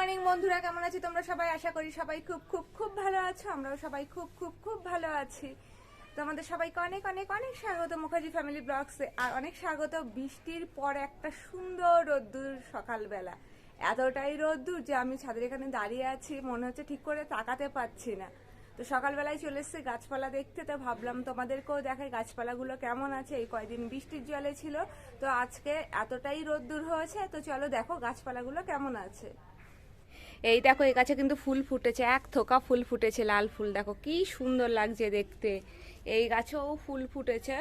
Morning বন্ধুরা, কেমন আছো তোমরা সবাই? আশা করি সবাই খুব খুব খুব ভালো আছো। আমরাও সবাই খুব খুব খুব ভালো আছি। তোমাদের সবাইকে অনেক অনেক অনেক স্বাগত মুখার্জি ফ্যামিলি ব্লগসে, আর অনেক স্বাগত বৃষ্টির পর একটা সুন্দর রোদ্দুর সকালবেলা। এতটাই রোদ্দুর যে আমি ছাদের এখানে দাঁড়িয়ে আছি, মনে হচ্ছে ঠিক করে তাকাতে পারছি না। তো সকালবেলায় চলে এসেছি গাছপালা দেখতে, তো ভাবলাম তোমাদেরকেও দেখাই গাছপালাগুলো কেমন আছে। এই কয়দিন বৃষ্টির জলে ছিল, তো আজকে এতটাই রোদ্দুর হয়েছে। তো চলো দেখো গাছপালাগুলো কেমন আছে। এই দেখো, এই গাছে কিন্তু ফুল ফুটেছে, এক থোকা ফুল ফুটেছে, লাল ফুল। দেখো কি সুন্দর লাগছে দেখতে। এই গাছেও ফুল ফুটেছে।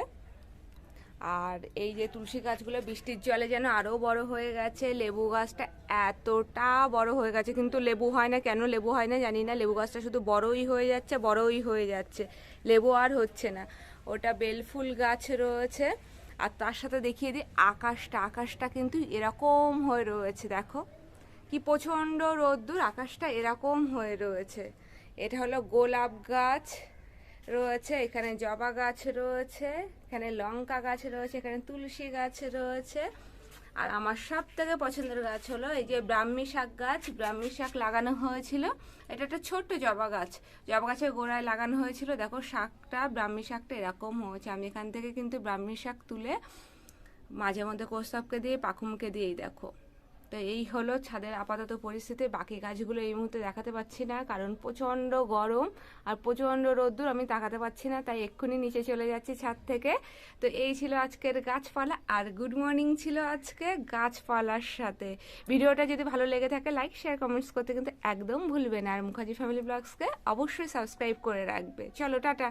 আর এই যে তুলসী গাছগুলো বৃষ্টির জলে যেন আরো বড় হয়ে গেছে। লেবু গাছটা এতটা বড় হয়ে গেছে, কিন্তু লেবু হয় না। কেন লেবু হয় না জানি না। লেবু গাছটা শুধু বড়ই হয়ে যাচ্ছে, বড়ই হয়ে যাচ্ছে, লেবু আর হচ্ছে না। ওটা বেলফুল গাছ রয়েছে। আর তার সাথে দেখিয়ে দিই আকাশটা কিন্তু এরকম হয়ে রয়েছে। দেখো কি প্রচণ্ড রোদ্দুর, আকাশটা এরকম হয়ে রয়েছে। এটা হলো গোলাপ গাছ রয়েছে, এখানে জবা গাছ রয়েছে, এখানে লঙ্কা গাছ রয়েছে, এখানে তুলসী গাছ রয়েছে। আর আমার সব থেকে পছন্দের গাছ হলো এই যে ব্রাহ্মী শাক গাছ। ব্রাহ্মী শাক লাগানো হয়েছিল, এটা একটা ছোট্ট জবা গাছ, জবা গাছের গোড়ায় লাগানো হয়েছিল। দেখো শাকটা, ব্রাহ্মী শাকটা এরকম হয়েছে। আমি এখান থেকে কিন্তু ব্রাহ্মী শাক তুলে মাঝে মধ্যে কৌস্তবকে দিয়ে, পাখুমকে দিয়েই দেখো। তো এই হলো ছাদের আপাতত পরিস্থিতি। বাকি গাছগুলো এই মুহূর্তে দেখাতে পাচ্ছি না, কারণ প্রচণ্ড গরম আর প্রচণ্ড রোদ্দুর, আমি তাকাতে পাচ্ছি না, তাই এক্ষুনি নিচে চলে যাচ্ছি ছাদ থেকে। তো এই ছিল আজকের গাছপালা, আর গুড মর্নিং ছিল আজকে গাছপালার সাথে। ভিডিওটা যদি ভালো লেগে থাকে লাইক শেয়ার কমেন্টস করতে কিন্তু একদম ভুলবে না। আর মুখার্জি ফ্যামিলি ব্লগসকে অবশ্যই সাবস্ক্রাইব করে রাখবে। চলো টাটা।